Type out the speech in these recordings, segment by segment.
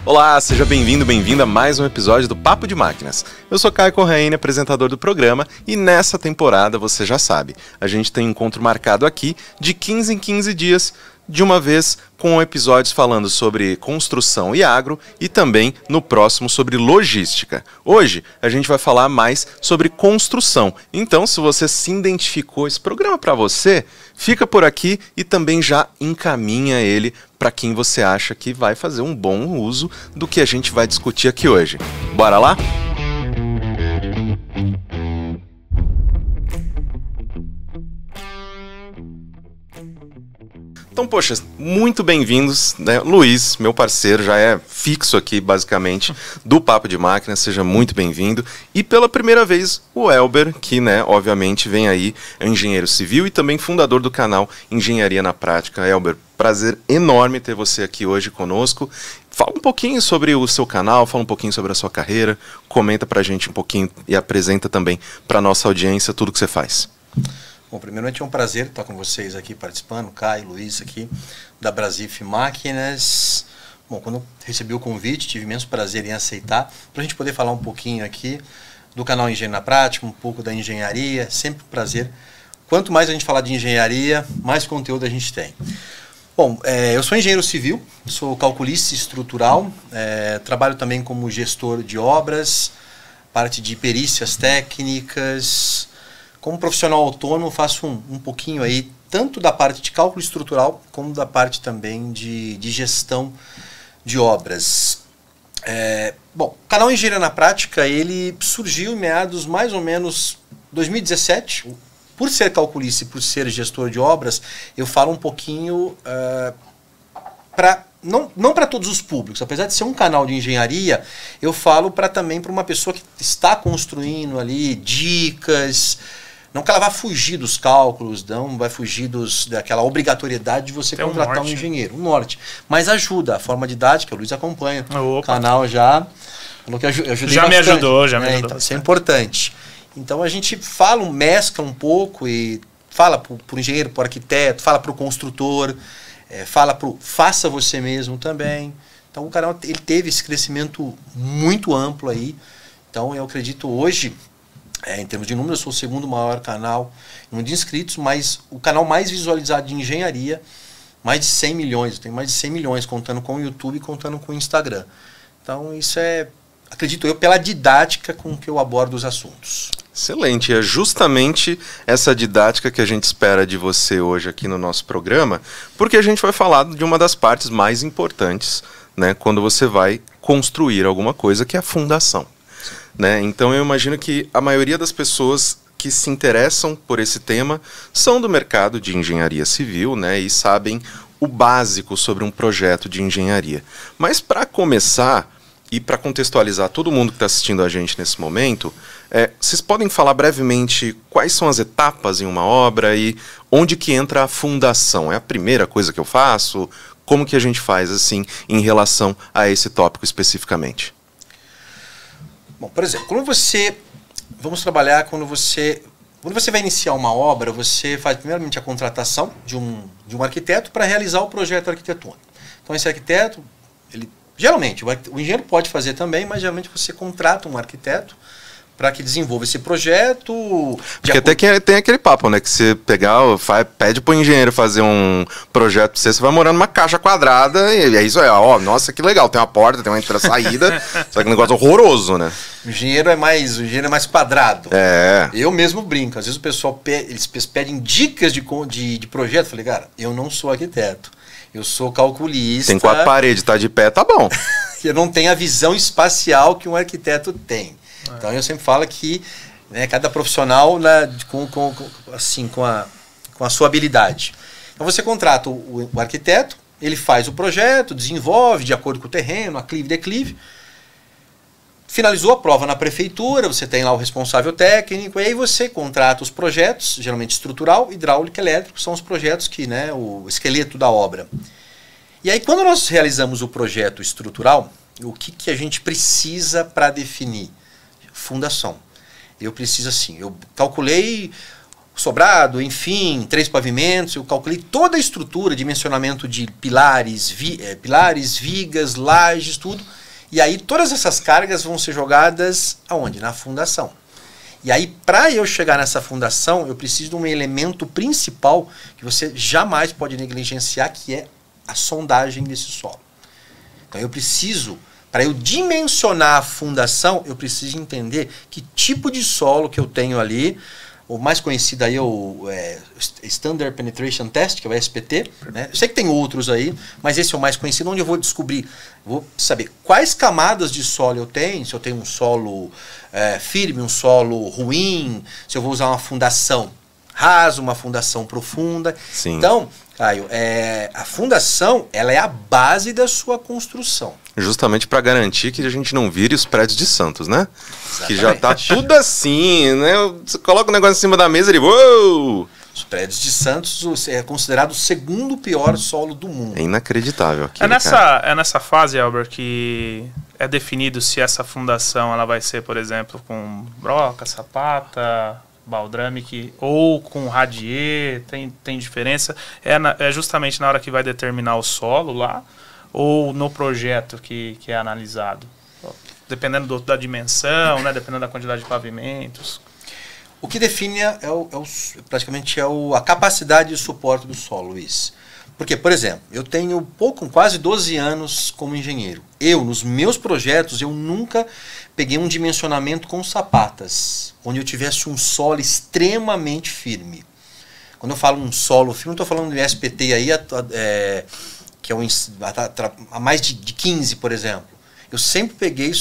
Olá, seja bem-vindo, bem-vinda a mais um episódio do Papo de Máquinas. Eu sou Caio Correia, apresentador do programa, e nessa temporada, você já sabe, a gente tem um encontro marcado aqui de 15 em 15 dias, de uma vez com episódios falando sobre construção e agro e também no próximo sobre logística. Hoje a gente vai falar mais sobre construção. Então, se você se identificou esse programa para você, fica por aqui e também já encaminha ele para quem você acha que vai fazer um bom uso do que a gente vai discutir aqui hoje. Bora lá? Então, poxa, muito bem-vindos, né? Luiz, meu parceiro, já é fixo aqui, basicamente, do Papo de Máquinas, seja muito bem-vindo. E pela primeira vez, o Elber, que, né, obviamente, vem aí, é engenheiro civil e também fundador do canal Engenharia na Prática. Elber, prazer enorme ter você aqui hoje conosco. Fala um pouquinho sobre o seu canal, fala um pouquinho sobre a sua carreira, comenta pra gente um pouquinho e apresenta também pra nossa audiência tudo que você faz. Bom, primeiramente é um prazer estar com vocês aqui participando, Caio, Luiz aqui, da Brasif Máquinas. Bom, quando eu recebi o convite, tive imenso prazer em aceitar, para a gente poder falar um pouquinho aqui do canal Engenharia na Prática, um pouco da engenharia, sempre um prazer. Quanto mais a gente falar de engenharia, mais conteúdo a gente tem. Bom, eu sou engenheiro civil, sou calculista estrutural, trabalho também como gestor de obras, parte de perícias técnicas. Como profissional autônomo, faço um pouquinho aí, tanto da parte de cálculo estrutural, como da parte também de gestão de obras. Bom, o canal Engenharia na Prática, ele surgiu em meados mais ou menos 2017. Por ser calculista e por ser gestor de obras, eu falo um pouquinho não para todos os públicos, apesar de ser um canal de engenharia, eu falo também para uma pessoa que está construindo ali dicas. Não que ela vá fugir dos cálculos, não vai fugir daquela obrigatoriedade de você contratar um engenheiro, um norte. Mas ajuda, a forma didática, o Luiz acompanha. Opa. O canal já falou que ajudei já bastante. Me ajudou, já me ajudou. Então, isso é importante. Então a gente mescla um pouco e fala para o engenheiro, para o arquiteto, fala para o construtor, fala para o faça você mesmo também. Então o canal ele teve esse crescimento muito amplo aí. Então eu acredito hoje, em termos de números, eu sou o segundo maior canal de inscritos, mas o canal mais visualizado de engenharia, mais de 100 milhões. Eu tenho mais de 100 milhões, contando com o YouTube e contando com o Instagram. Então isso acredito eu, pela didática com que eu abordo os assuntos. Excelente, é justamente essa didática que a gente espera de você hoje aqui no nosso programa, porque a gente vai falar de uma das partes mais importantes, né, quando você vai construir alguma coisa, que é a fundação. Né? Então eu imagino que a maioria das pessoas que se interessam por esse tema são do mercado de engenharia civil, né, e sabem o básico sobre um projeto de engenharia. Mas para começar e para contextualizar todo mundo que está assistindo a gente nesse momento, vocês podem falar brevemente quais são as etapas em uma obra e onde que entra a fundação? É a primeira coisa que eu faço? Como que a gente faz assim em relação a esse tópico especificamente? Bom, por exemplo, vamos trabalhar quando você vai iniciar uma obra, você faz primeiramente a contratação de um arquiteto para realizar o projeto arquitetônico. Então esse arquiteto, geralmente, o engenheiro pode fazer também, mas geralmente você contrata um arquiteto para que desenvolva esse projeto. Porque até que tem aquele papo, né? Que você pede pro engenheiro fazer um projeto pra você vai morar numa caixa quadrada e é isso aí, ó, nossa, que legal, tem uma porta, tem uma entrada-saída, só que um negócio horroroso, né? O engenheiro é mais quadrado. Eu mesmo brinco, às vezes o pessoal eles pedem dicas de projeto, eu falei, cara, eu não sou arquiteto, eu sou calculista. Tem 4 paredes, tá de pé, tá bom. Eu não tenho a visão espacial que um arquiteto tem. Então eu sempre falo que, né, cada profissional com a sua habilidade. Então você contrata o arquiteto, ele faz o projeto, desenvolve de acordo com o terreno, aclive e declive. Finalizou a prova na prefeitura, você tem lá o responsável técnico, e aí você contrata os projetos, geralmente estrutural, hidráulico e elétrico, são os projetos que, né, o esqueleto da obra. E aí quando nós realizamos o projeto estrutural, o que a gente precisa para definir? Fundação. Eu preciso assim, eu calculei sobrado, enfim, 3 pavimentos, eu calculei toda a estrutura, dimensionamento de pilares, vigas, lajes, tudo. E aí todas essas cargas vão ser jogadas aonde? Na fundação. E aí, para eu chegar nessa fundação, eu preciso de um elemento principal que você jamais pode negligenciar, que é a sondagem desse solo. Então eu preciso, para eu dimensionar a fundação, eu preciso entender que tipo de solo que eu tenho ali. O mais conhecido aí é o Standard Penetration Test, que é o SPT. Né? Eu sei que tem outros aí, mas esse é o mais conhecido, onde eu vou descobrir, vou saber quais camadas de solo eu tenho, se eu tenho um solo firme, um solo ruim, se eu vou usar uma fundação rasa, uma fundação profunda. Sim. Então, Caio, a fundação ela é a base da sua construção. Justamente para garantir que a gente não vire os prédios de Santos, né? Exatamente. Que já tá tudo assim, né? Você coloca o negócio em cima da mesa e ele... Uou! Os prédios de Santos é considerado o segundo pior solo do mundo. É inacreditável aquilo, É nessa fase, Albert, que é definido se essa fundação ela vai ser, por exemplo, com broca, sapata, baldrame, ou com radier, tem diferença? É justamente na hora que vai determinar o solo lá, ou no projeto que é analisado? Dependendo da dimensão, né? Dependendo da quantidade de pavimentos. O que define praticamente a capacidade de suporte do solo, Luiz. Porque, por exemplo, eu tenho quase 12 anos como engenheiro. Nos meus projetos, eu nunca peguei um dimensionamento com sapatas, onde eu tivesse um solo extremamente firme. Quando eu falo um solo firme, não estou falando de SPT aí, que é a mais de 15, por exemplo. Eu sempre peguei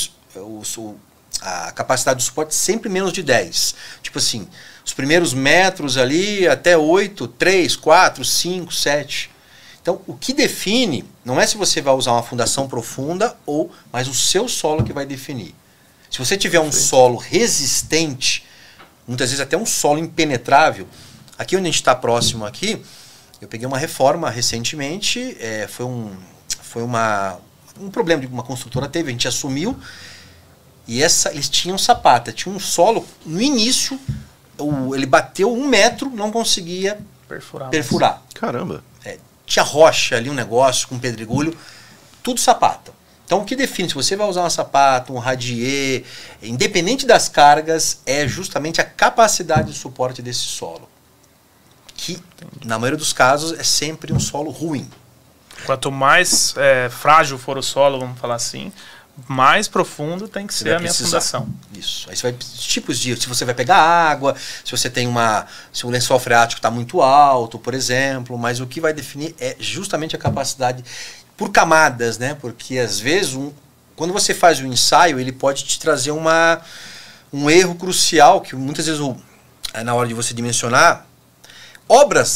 a capacidade de suporte sempre menos de 10. Tipo assim, os primeiros metros ali até 8, 3, 4, 5, 7. Então, o que define não é se você vai usar uma fundação profunda mas o seu solo que vai definir. Se você tiver um solo resistente, muitas vezes até um solo impenetrável, aqui onde a gente está próximo aqui, eu peguei uma reforma recentemente, foi um problema que uma construtora teve, a gente assumiu, e eles tinham sapata, tinha um solo, no início, ele bateu 1 metro, não conseguia perfurar. Caramba! Tinha rocha ali, um negócio com pedregulho, tudo sapata. Então o que define se você vai usar uma sapata, um radier, independente das cargas, é justamente a capacidade de suporte desse solo. Que, na maioria dos casos, é sempre um solo ruim. Quanto mais frágil for o solo, vamos falar assim, mais profundo tem que ser a minha fundação. Isso. Aí você vai tipos de... Se você vai pegar água, se você tem se o lençol freático está muito alto, por exemplo, mas o que vai definir é justamente a capacidade por camadas, né? Porque às vezes, quando você faz o ensaio, ele pode te trazer um erro crucial, que muitas vezes na hora de você dimensionar,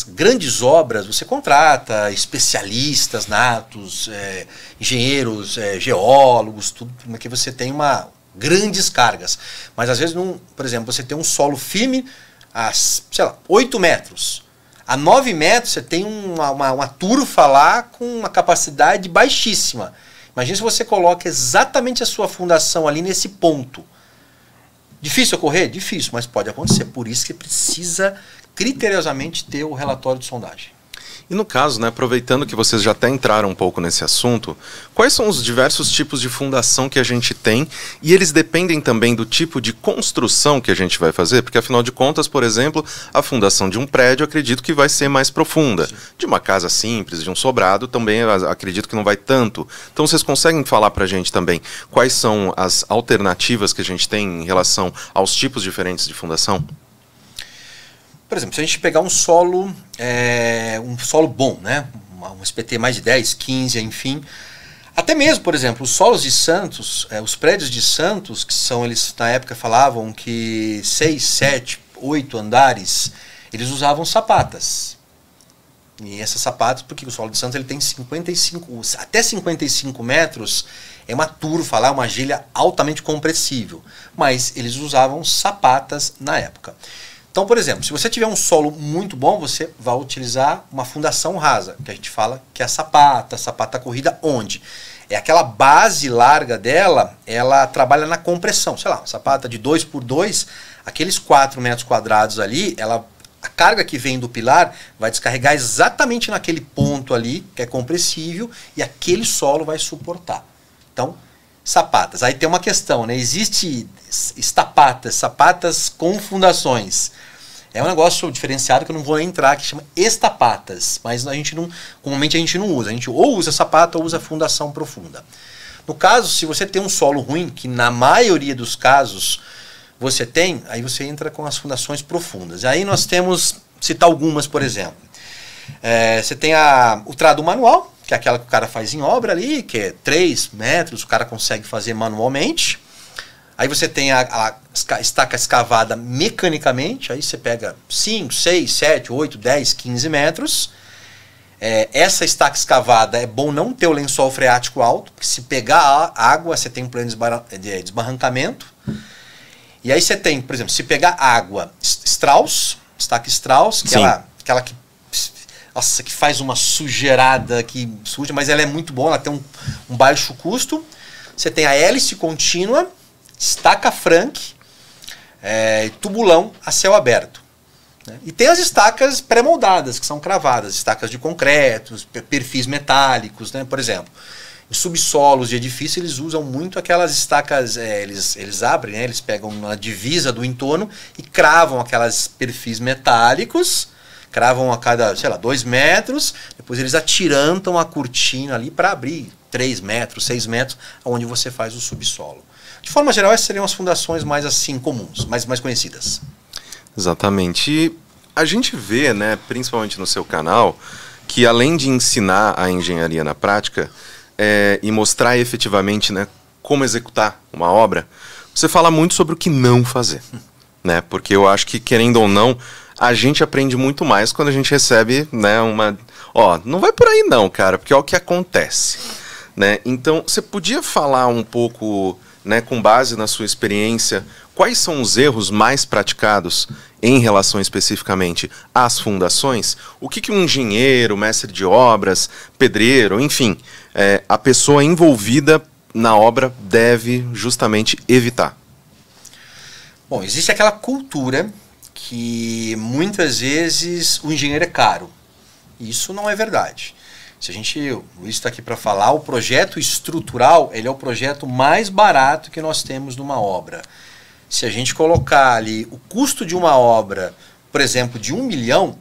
grandes obras, você contrata especialistas natos, engenheiros, geólogos, tudo, porque você tem grandes cargas. Mas às vezes, por exemplo, você tem um solo firme a, 8 metros. A 9 metros você tem uma turfa lá com uma capacidade baixíssima. Imagina se você coloca exatamente a sua fundação ali nesse ponto. Difícil ocorrer? Difícil, mas pode acontecer. Por isso que precisa criteriosamente ter o relatório de sondagem. E no caso, né, aproveitando que vocês já até entraram um pouco nesse assunto, quais são os diversos tipos de fundação que a gente tem? E eles dependem também do tipo de construção que a gente vai fazer? Porque, afinal de contas, por exemplo, a fundação de um prédio, acredito que vai ser mais profunda. Sim. De uma casa simples, de um sobrado, também acredito que não vai tanto. Então, vocês conseguem falar para a gente também quais são as alternativas que a gente tem em relação aos tipos diferentes de fundação? Por exemplo, se a gente pegar um solo bom, né? Um SPT mais de 10, 15, enfim. Até mesmo, por exemplo, os solos de Santos, os prédios de Santos, que eles na época falavam que 6, 7, 8 andares, eles usavam sapatas. E essas sapatas, porque o solo de Santos ele tem até 55 metros, é uma turfa lá, uma gelha altamente compressível. Mas eles usavam sapatas na época. Então, por exemplo, se você tiver um solo muito bom, você vai utilizar uma fundação rasa, que a gente fala que é a sapata corrida onde? É aquela base larga dela, ela trabalha na compressão. Sei lá, uma sapata de 2x2, aqueles 4 metros quadrados ali, a carga que vem do pilar vai descarregar exatamente naquele ponto ali, que é compressível, e aquele solo vai suportar. Então, sapatas. Aí tem uma questão, né? Existe estapatas, sapatas com fundações. É um negócio diferenciado que eu não vou nem entrar, que chama estapatas. Mas a gente não, comumente a gente não usa. A gente ou usa sapata ou usa fundação profunda. No caso, se você tem um solo ruim, que na maioria dos casos você tem, aí você entra com as fundações profundas. Aí nós temos, citar algumas, por exemplo. Você tem o trado manual, que é aquela que o cara faz em obra ali, que é 3 metros, o cara consegue fazer manualmente. Aí você tem a estaca escavada mecanicamente, aí você pega 5, 6, 7, 8, 10, 15 metros. Essa estaca escavada é bom não ter o lençol freático alto, porque se pegar água, você tem um plano de desbarrancamento. E aí você tem, por exemplo, se pegar água Strauss, estaca Strauss, que aquela que, nossa, que faz uma sujeirada, que suja, mas ela é muito boa, ela tem um baixo custo. Você tem a hélice contínua, estaca Frank, tubulão a céu aberto. Né? E tem as estacas pré-moldadas, que são cravadas, estacas de concreto, perfis metálicos, né? Por exemplo. Em subsolos de edifício eles usam muito aquelas estacas, eles abrem, né? Eles pegam uma divisa do entorno e cravam aquelas perfis metálicos, cravam a cada, sei lá, 2 metros, depois eles atirantam a cortina ali para abrir 3 metros, 6 metros, onde você faz o subsolo. De forma geral, essas seriam as fundações mais assim comuns, mais conhecidas. Exatamente. E a gente vê, né, principalmente no seu canal, que além de ensinar a engenharia na prática e mostrar efetivamente, né, como executar uma obra, você fala muito sobre o que não fazer. Né? Porque eu acho que, querendo ou não, a gente aprende muito mais quando a gente recebe, né, não vai por aí não, cara, porque é o que acontece. Né? Então, você podia falar um pouco, né, com base na sua experiência, quais são os erros mais praticados em relação especificamente às fundações? O que um engenheiro, mestre de obras, pedreiro, enfim, a pessoa envolvida na obra deve justamente evitar? Bom, existe aquela cultura que muitas vezes o engenheiro é caro. Isso não é verdade. O Luiz está aqui para falar, o projeto estrutural, ele é o projeto mais barato que nós temos numa obra. Se a gente colocar ali o custo de uma obra, por exemplo, de 1 milhão,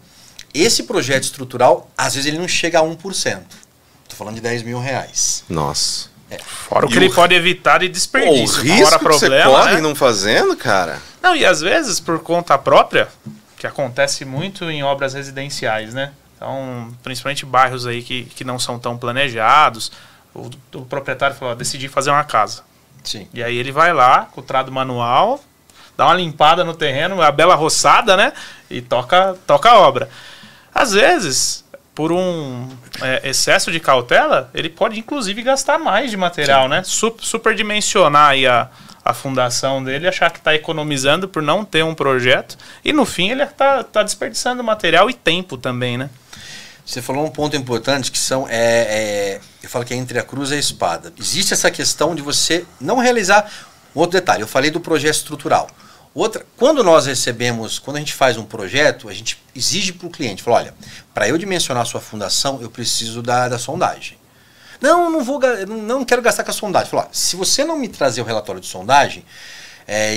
esse projeto estrutural, às vezes ele não chega a 1%. Estou falando de 10 mil reais. Nossa. Fora o que ele pode evitar de desperdício. O risco fora que problema, você corre, né? não fazendo, cara. Não, e às vezes, por conta própria, que acontece muito em obras residenciais, né? Então, principalmente bairros aí que não são tão planejados, o proprietário falou, decidi fazer uma casa. Sim. E aí ele vai lá, com o trado manual, dá uma limpada no terreno, a bela roçada, né? E toca a obra. Às vezes, por um excesso de cautela, ele pode inclusive gastar mais de material, né? Superdimensionar aí a fundação dele, achar que está economizando por não ter um projeto, e no fim ele tá desperdiçando material e tempo também, né? Você falou um ponto importante que são, eu falo que é entre a cruz e a espada. Existe essa questão de você não realizar, outro detalhe, eu falei do projeto estrutural. Quando a gente faz um projeto, a gente exige para o cliente, fala, olha, para eu dimensionar a sua fundação, eu preciso da sondagem. Não quero gastar com a sondagem. Fala, se você não me trazer o relatório de sondagem,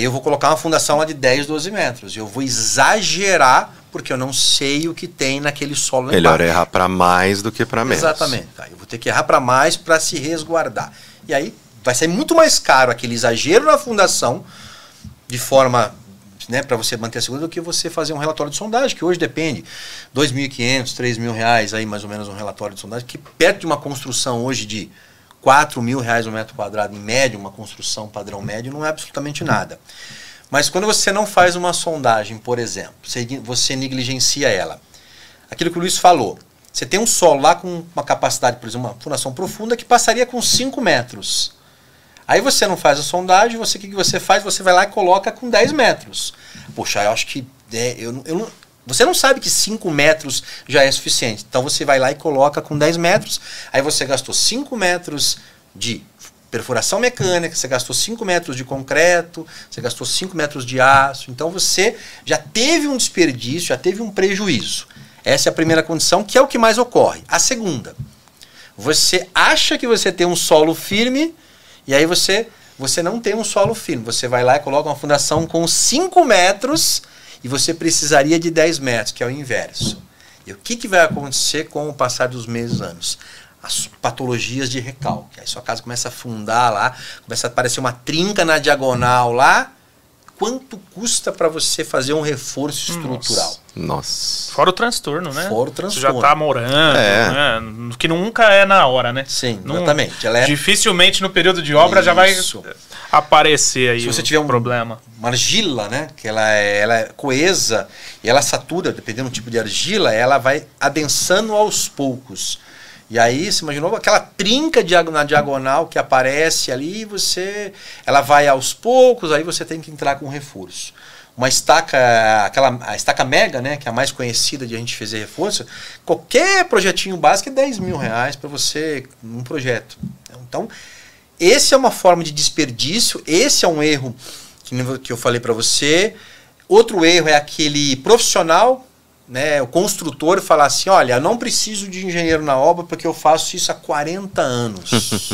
eu vou colocar uma fundação lá de 10, 12 metros. Eu vou exagerar, porque eu não sei o que tem naquele solo lá embaixo. Melhor errar para mais do que para menos. Exatamente. Tá, eu vou ter que errar para mais para se resguardar. E aí vai sair muito mais caro aquele exagero na fundação, de forma, né, para você manter a segurança, do que você fazer um relatório de sondagem, que hoje depende R$ 2.500, R$ 3.000, aí mais ou menos um relatório de sondagem, que perto de uma construção hoje de R$ 4.000 um metro quadrado, em média, uma construção padrão médio, não é absolutamente nada. Mas quando você não faz uma sondagem, por exemplo, você negligencia ela. Aquilo que o Luiz falou, você tem um solo lá com uma capacidade, por exemplo, uma fundação profunda que passaria com 5 metros. Aí você não faz a sondagem, o que você faz? Você vai lá e coloca com 10 metros. Poxa, eu acho que... você não sabe que 5 metros já é suficiente. Então você vai lá e coloca com 10 metros. Aí você gastou 5 metros de perfuração mecânica, você gastou 5 metros de concreto, você gastou 5 metros de aço. Então você já teve um desperdício, já teve um prejuízo. Essa é a primeira condição, que é o que mais ocorre. A segunda, você acha que você tem um solo firme E aí você não tem um solo firme. Você vai lá e coloca uma fundação com 5 metros e você precisaria de 10 metros, que é o inverso. E o que vai acontecer com o passar dos meses, anos? As patologias de recalque. Aí sua casa começa a afundar lá, começa a aparecer uma trinca na diagonal lá. Quanto custa para você fazer um reforço estrutural? Nossa. Fora o transtorno, né? Fora o transtorno. Você já está morando, né? Que nunca é na hora, né? Sim, exatamente. Dificilmente no período de obra já vai aparecer aí. Se você tiver problema. Uma argila, né? Que ela é coesa e ela satura, dependendo do tipo de argila, ela vai adensando aos poucos. E aí, você imaginou aquela trinca na diagonal que aparece ali, ela vai aos poucos, aí você tem que entrar com reforço. Uma estaca, a estaca mega, né, que é a mais conhecida de a gente fazer reforço, qualquer projetinho básico é 10 mil reais para você, um projeto. Então, esse é uma forma de desperdício, esse é um erro que eu falei para você. Outro erro é aquele profissional, né, o construtor falar assim, olha, eu não preciso de engenheiro na obra porque eu faço isso há 40 anos.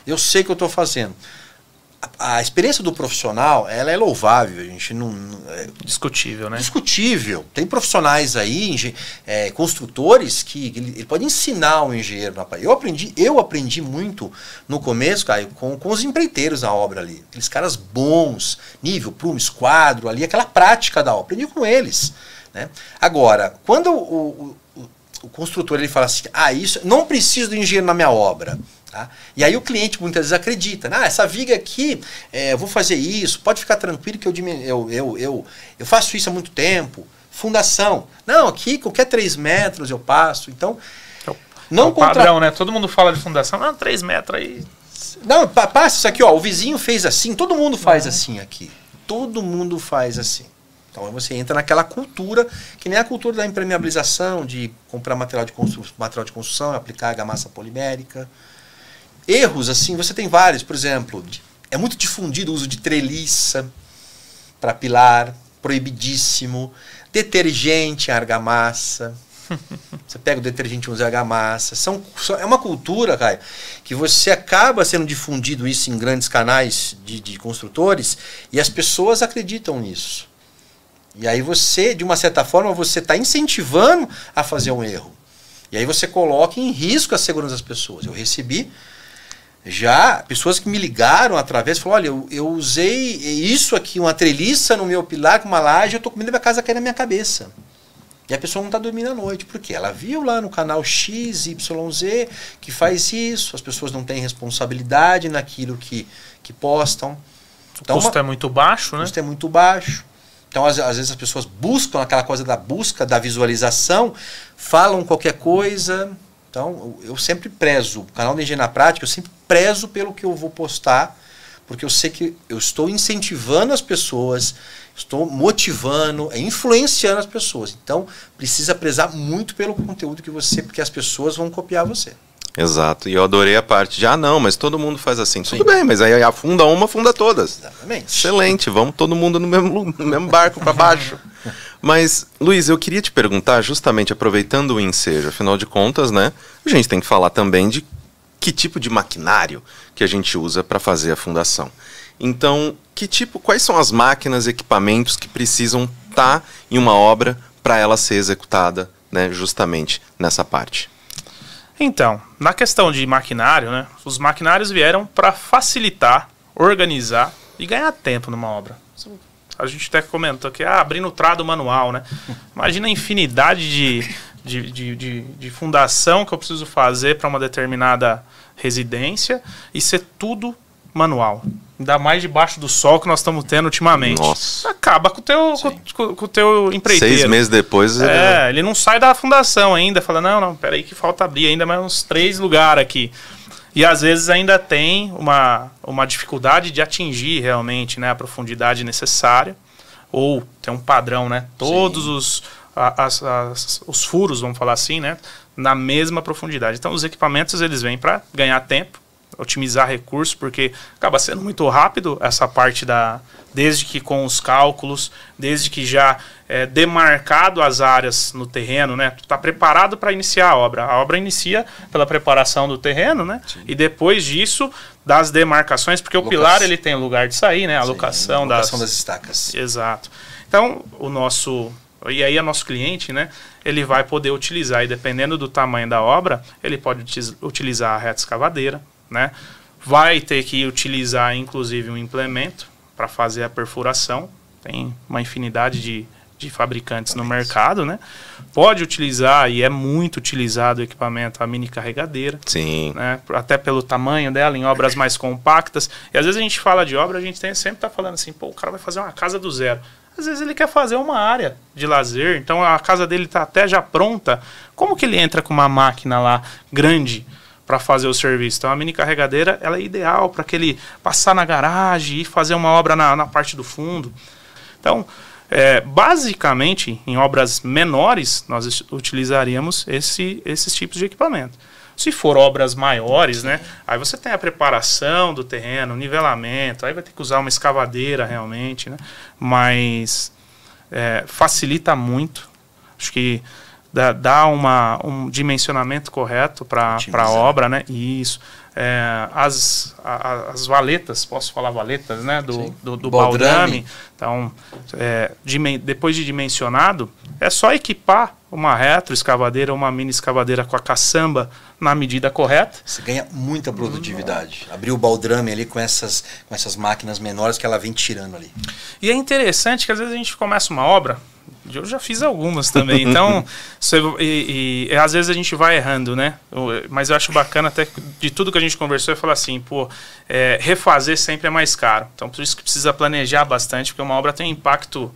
Eu sei o que eu estou fazendo. A experiência do profissional, ela é louvável, a gente não discutível, né? Discutível. Tem profissionais aí, construtores, que ele pode ensinar o engenheiro na parede. Eu aprendi muito no começo, Caio, com os empreiteiros na obra ali. Aqueles caras bons, nível, prumo, esquadro, ali, aquela prática da obra. Aprendi com eles. Né? Agora, quando o construtor ele fala assim, isso não preciso do engenheiro na minha obra, tá? E aí o cliente muitas vezes acredita, essa viga aqui, eu vou fazer isso, pode ficar tranquilo que eu faço isso há muito tempo. Fundação, não, aqui qualquer 3 metros eu passo, então não padrão, né? Todo mundo fala de fundação, 3 metros aí. Não, passa isso aqui, ó, o vizinho fez assim, todo mundo faz assim aqui, todo mundo faz assim. Então você entra naquela cultura, que nem a cultura da impermeabilização, de comprar material de construção, aplicar argamassa polimérica. Erros, assim, você tem vários. Por exemplo, é muito difundido o uso de treliça para pilar, proibidíssimo. Detergente em argamassa. Você pega o detergente e usa argamassa. É uma cultura, Caio, que você acaba sendo difundido isso em grandes canais de construtores e as pessoas acreditam nisso. E aí você, de uma certa forma, você está incentivando a fazer um erro. E aí você coloca em risco a segurança das pessoas. Eu recebi já pessoas que me ligaram através, falaram, olha, eu usei isso aqui, uma treliça no meu pilar com uma laje, eu estou com medo da minha casa cair na minha cabeça. E a pessoa não está dormindo à noite. Por quê? Ela viu lá no canal XYZ que faz isso, as pessoas não têm responsabilidade naquilo que postam. Então, o custo é muito baixo, né? O custo é muito baixo. Então, às vezes as pessoas buscam aquela coisa da busca, da visualização, falam qualquer coisa. Então, eu sempre prezo, o canal da Engenharia na Prática, eu sempre prezo pelo que eu vou postar, porque eu sei que eu estou incentivando as pessoas, estou motivando, influenciando as pessoas. Então, precisa prezar muito pelo conteúdo que porque as pessoas vão copiar você. Exato, e eu adorei a parte de, não, mas todo mundo faz assim. Sim. Tudo bem, mas aí afunda uma, afunda todas. Exatamente. Excelente, vamos todo mundo no mesmo barco para baixo. Mas, Luiz, eu queria te perguntar, justamente aproveitando o ensejo, afinal de contas, né, a gente tem que falar também de que tipo de maquinário que a gente usa para fazer a fundação. Então, quais são as máquinas, equipamentos que precisam estar em uma obra para ela ser executada, né, justamente nessa parte? Então, na questão de maquinário, né, os maquinários vieram para facilitar, organizar e ganhar tempo numa obra. A gente até comentou que abrindo o trado manual, né? Imagina a infinidade de fundação que eu preciso fazer para uma determinada residência e ser tudo manual. Ainda mais debaixo do sol que nós estamos tendo ultimamente. Nossa. Acaba com o teu empreiteiro. 6 meses depois... ele não sai da fundação ainda. Fala, não, peraí que falta abrir ainda mais uns 3 lugares aqui. E às vezes ainda tem uma dificuldade de atingir realmente, né, a profundidade necessária. Ou tem um padrão, né? Todos os furos, vamos falar assim, né, na mesma profundidade. Então os equipamentos eles vêm para ganhar tempo otimizar recursos, porque acaba sendo muito rápido essa parte desde que com os cálculos, desde que já demarcado as áreas no terreno, né? Tu tá preparado para iniciar a obra. A obra inicia pela preparação do terreno, né? Sim. E depois disso, das demarcações, porque o pilar ele tem lugar de sair, né? A locação das estacas. Exato. Então, e aí o nosso cliente, né? Ele vai poder utilizar, e dependendo do tamanho da obra, ele pode utilizar a reta escavadeira, né? Vai ter que utilizar, inclusive, um implemento para fazer a perfuração. Tem uma infinidade de fabricantes no mercado, né? Pode utilizar, e é muito utilizado o equipamento, a mini carregadeira. Sim. Né? Até pelo tamanho dela, em obras mais compactas. E às vezes a gente fala de obra, a gente sempre está falando assim, pô, o cara vai fazer uma casa do zero. Às vezes ele quer fazer uma área de lazer, então a casa dele está até já pronta. Como que ele entra com uma máquina lá grande para fazer o serviço? Então a mini carregadeira ela é ideal para que ele passar na garagem e fazer uma obra na parte do fundo. Então, basicamente, em obras menores, nós utilizaríamos esses tipos de equipamento. Se for obras maiores, né, aí você tem a preparação do terreno, nivelamento, aí vai ter que usar uma escavadeira realmente, né, mas facilita muito. Acho que dá um dimensionamento correto para a obra, né, isso. As valetas, posso falar valetas, né, do baldrame. Então, depois de dimensionado, é só equipar uma retroescavadeira ou uma mini escavadeira com a caçamba na medida correta. Você ganha muita produtividade. Abrir o baldrame ali com essas máquinas menores que ela vem tirando ali. E é interessante que às vezes a gente começa uma obra, eu já fiz algumas também, então às vezes a gente vai errando, né? Mas eu acho bacana até de tudo que a gente conversou, eu falo assim, pô, refazer sempre é mais caro. Então por isso que precisa planejar bastante, porque uma obra tem impacto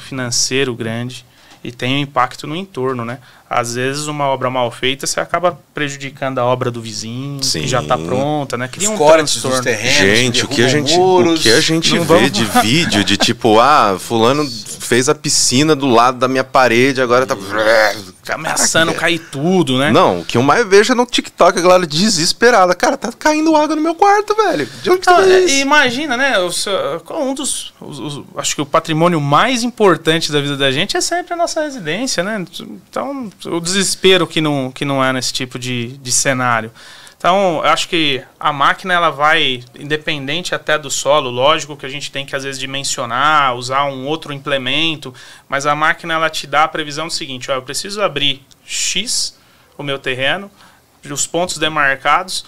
financeiro grande e tem um impacto no entorno, né? Às vezes uma obra mal feita, você acaba prejudicando a obra do vizinho, Sim. que já está pronta, né? Cria um transtorno. Gente, o que a gente vê de vídeo de tipo, fulano fez a piscina do lado da minha parede, agora tá ameaçando cair tudo, né? Não, o que eu mais vejo é no TikTok, a galera desesperada. Cara, tá caindo água no meu quarto, velho. De onde que tá isso? Imagina, né? Acho que o patrimônio mais importante da vida da gente é sempre a nossa residência, né? Então, o desespero que não é nesse tipo de cenário. Então, eu acho que a máquina ela vai, independente até do solo, lógico que a gente tem que às vezes dimensionar, usar um outro implemento, mas a máquina ela te dá a previsão do seguinte, eu preciso abrir X o meu terreno, os pontos demarcados,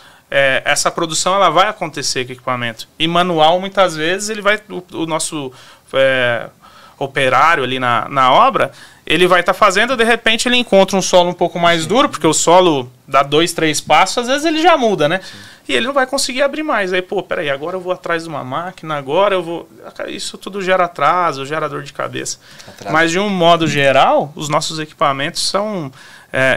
essa produção ela vai acontecer com o equipamento. E manual, muitas vezes, o nosso operário ali na obra, ele vai estar fazendo, de repente ele encontra um solo um pouco mais duro, porque o solo dá 2, 3 passos, às vezes ele já muda, né? Sim. E ele não vai conseguir abrir mais. Aí, pô, peraí, agora eu vou atrás de uma máquina, agora eu vou... Isso tudo gera atraso, gera dor de cabeça. Mas, de um modo geral, os nossos equipamentos são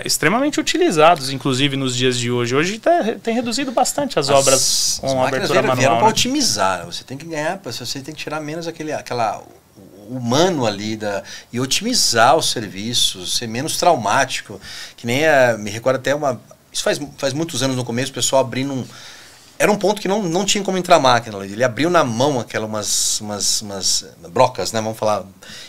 extremamente utilizados, inclusive nos dias de hoje. Hoje tem reduzido bastante as obras com abertura manual. Vieram para otimizar. Você tem que ganhar, você tem que tirar menos aquela humano ali e otimizar os serviços, ser menos traumático, que nem me recorda até isso faz muitos anos no começo, o pessoal abrindo era um ponto que não tinha como entrar a máquina, ele abriu na mão umas brocas, né, vamos falar,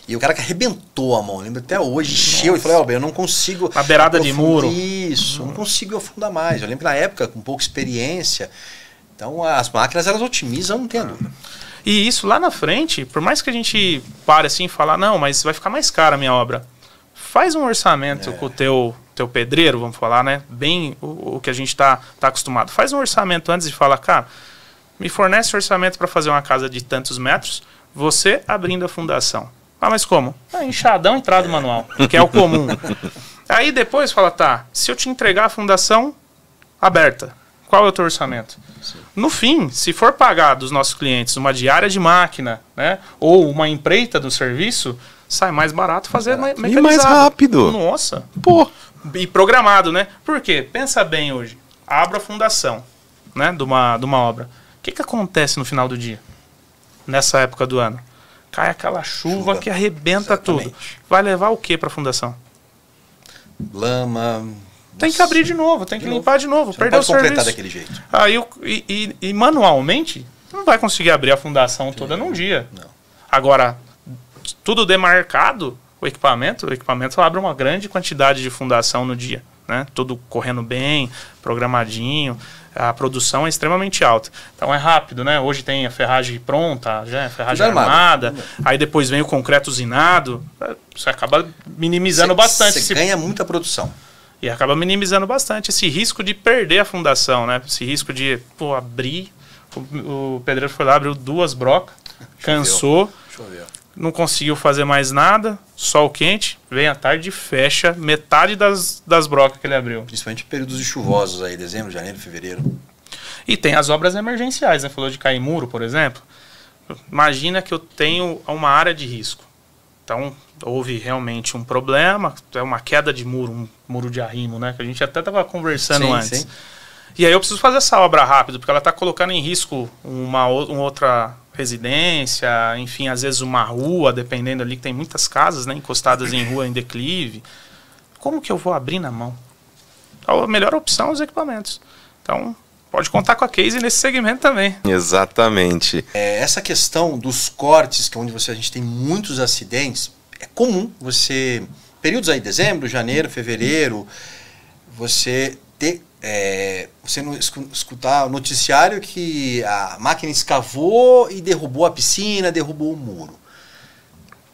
e o cara que arrebentou a mão, lembro até hoje, encheu e falou, eu não consigo a beirada de muro, isso, não consigo afundar mais. Eu lembro que na época, com pouca experiência, então as máquinas elas otimizam, não tem dúvida. E isso lá na frente, por mais que a gente pare assim e falar, não, mas vai ficar mais cara a minha obra. Faz um orçamento com o teu pedreiro, vamos falar, né? Bem o que a gente tá acostumado. Faz um orçamento antes e fala, cara, me fornece orçamento para fazer uma casa de tantos metros, você abrindo a fundação. Mas como? Enxadão, entrada manual, que é o comum. Aí depois fala, tá, se eu te entregar a fundação aberta, qual é o teu orçamento? Sim. No fim, se for pagar dos nossos clientes uma diária de máquina, né, ou uma empreita do serviço, sai mais barato fazer mecanizado. E mais rápido. Nossa. Pô. E programado, né? Por quê? Pensa bem hoje. Abra a fundação, né, de uma obra. O que acontece no final do dia? Nessa época do ano? Cai aquela chuva que arrebenta tudo. Vai levar o que para a fundação? Lama, tem que abrir de novo, tem que limpar de novo, perdeu o serviço. Completar daquele jeito. Aí, e manualmente, não vai conseguir abrir a fundação toda num dia. Não. Agora, tudo demarcado, o equipamento abre uma grande quantidade de fundação no dia, né? Tudo correndo bem, programadinho, a produção é extremamente alta. Então é rápido, né? Hoje tem a ferragem pronta, já, a ferragem armada, aí depois vem o concreto usinado, você acaba minimizando bastante. Você ganha muita produção. E acaba minimizando bastante esse risco de perder a fundação, né? Esse risco de abrir. O pedreiro foi lá, abriu 2 brocas, cansou, não conseguiu fazer mais nada, sol quente, vem à tarde e fecha metade das brocas que ele abriu. Principalmente períodos de chuvosos aí, dezembro, janeiro, fevereiro. E tem as obras emergenciais, né? Falou de cair muro, por exemplo. Imagina que eu tenho uma área de risco. Então, houve realmente um problema, é uma queda de muro, um muro de arrimo, né? Que a gente até estava conversando antes. Sim. E aí eu preciso fazer essa obra rápido, porque ela está colocando em risco uma outra residência, enfim, às vezes uma rua, dependendo ali, que tem muitas casas, né, encostadas em rua, em declive. Como que eu vou abrir na mão? A melhor opção é os equipamentos. Então, pode contar com a Case nesse segmento também. Exatamente. Essa questão dos cortes, que é onde a gente tem muitos acidentes, é comum você, períodos aí, dezembro, janeiro, fevereiro, você ter... você não escutar o noticiário que a máquina escavou e derrubou a piscina, derrubou o muro.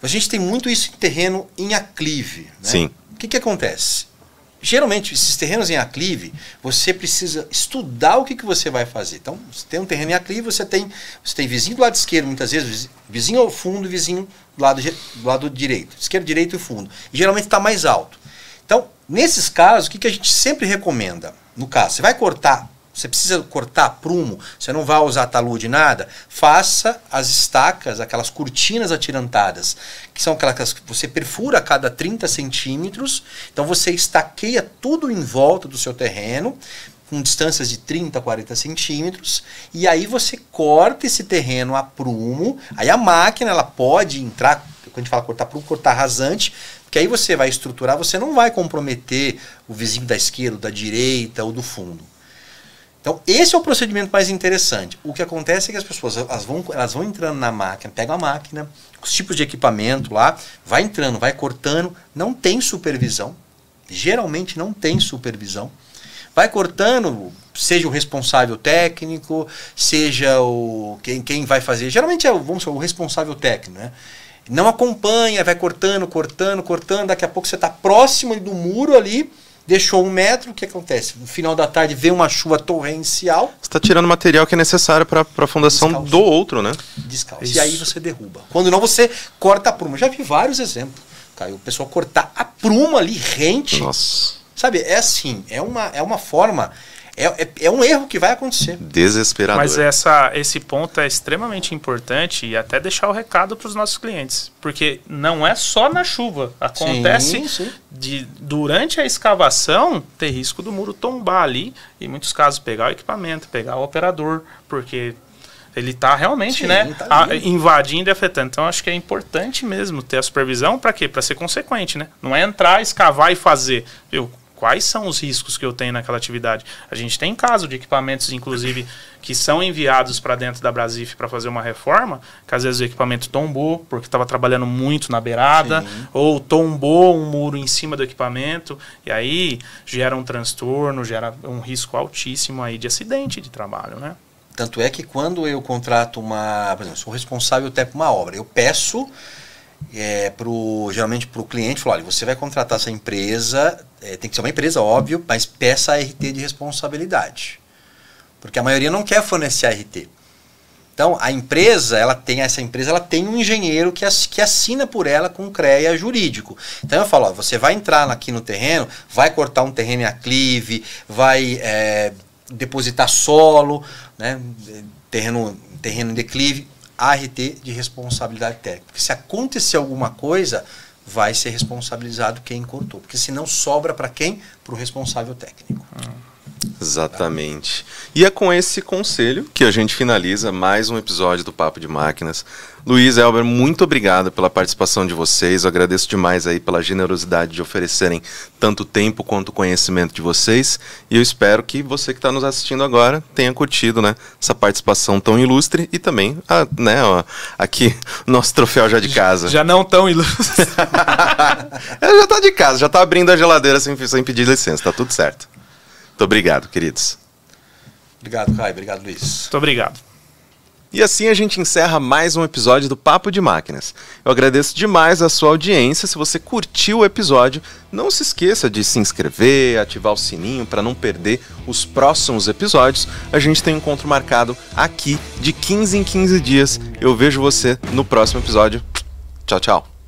A gente tem muito isso em terreno em aclive, né? Sim. O que acontece? Geralmente, esses terrenos em aclive, você precisa estudar o que você vai fazer. Então, você tem um terreno em aclive, você tem vizinho do lado esquerdo, muitas vezes, vizinho ao fundo e vizinho do lado direito. Esquerdo, direito e fundo. E geralmente está mais alto. Então, nesses casos, o que a gente sempre recomenda? No caso, você vai cortar, você precisa cortar prumo, você não vai usar talude nada, faça as estacas, aquelas cortinas atirantadas, que são aquelas que você perfura a cada 30 centímetros, então você estaqueia tudo em volta do seu terreno, com distâncias de 30 a 40 centímetros, e aí você corta esse terreno a prumo, aí a máquina ela pode entrar, quando a gente fala cortar prumo, cortar rasante, porque aí você vai estruturar, você não vai comprometer o vizinho da esquerda, da direita ou do fundo. Então, esse é o procedimento mais interessante. O que acontece é que as pessoas elas vão entrando na máquina, pegam a máquina, os tipos de equipamento lá, vai entrando, vai cortando, não tem supervisão. Geralmente não tem supervisão. Vai cortando, seja o responsável técnico, seja quem vai fazer. Geralmente é o responsável técnico, né? Não acompanha, vai cortando, daqui a pouco você está próximo do muro ali, deixou 1 metro, o que acontece? No final da tarde vem uma chuva torrencial. Você está tirando material que é necessário para a fundação descalço. Do outro, né? Descalço. Isso. E aí você derruba. Quando não, você corta a pruma. Já vi vários exemplos. Caiu o pessoal cortar a pruma ali, rente. Nossa. Sabe, é assim, é uma forma... É um erro que vai acontecer. Desesperador. Mas esse ponto é extremamente importante e até deixar o recado para os nossos clientes. Porque não é só na chuva. Acontece durante a escavação ter risco do muro tombar ali. E em muitos casos pegar o equipamento, pegar o operador. Porque ele está realmente invadindo e afetando. Então acho que é importante mesmo ter a supervisão. Para quê? Para ser consequente, né? Não é entrar, escavar e fazer. Viu? Quais são os riscos que eu tenho naquela atividade? A gente tem caso de equipamentos, inclusive, que são enviados para dentro da Brasif para fazer uma reforma, que às vezes o equipamento tombou, porque estava trabalhando muito na beirada, ou tombou um muro em cima do equipamento, e aí gera um transtorno, gera um risco altíssimo aí de acidente de trabalho, né? Tanto é que quando eu contrato por exemplo, sou responsável até por uma obra, eu peço... geralmente para o cliente, falo, olha, você vai contratar essa empresa, tem que ser uma empresa, óbvio, mas peça a RT de responsabilidade. Porque a maioria não quer fornecer a RT. Então, essa empresa tem um engenheiro que assina por ela com CREA jurídico. Então, eu falo, ó, você vai entrar aqui no terreno, vai cortar um terreno em aclive, vai depositar solo, né, terreno em declive, ART de responsabilidade técnica. Porque se acontecer alguma coisa, vai ser responsabilizado quem cortou. Porque senão sobra para quem? Para o responsável técnico. Exatamente. E é com esse conselho que a gente finaliza mais um episódio do Papo de Máquinas. Luiz, Elber, muito obrigado pela participação de vocês. Eu agradeço demais aí pela generosidade de oferecerem tanto tempo quanto conhecimento de vocês. E eu espero que você que está nos assistindo agora tenha curtido, né, essa participação tão ilustre e também, aqui, nosso troféu já de casa. Já não tão ilustre. Já está de casa, já está abrindo a geladeira sem pedir licença, tá tudo certo. Muito obrigado, queridos. Obrigado, Caio. Obrigado, Luiz. Muito obrigado. E assim a gente encerra mais um episódio do Papo de Máquinas. Eu agradeço demais a sua audiência. Se você curtiu o episódio, não se esqueça de se inscrever, ativar o sininho para não perder os próximos episódios. A gente tem um encontro marcado aqui de 15 em 15 dias. Eu vejo você no próximo episódio. Tchau, tchau.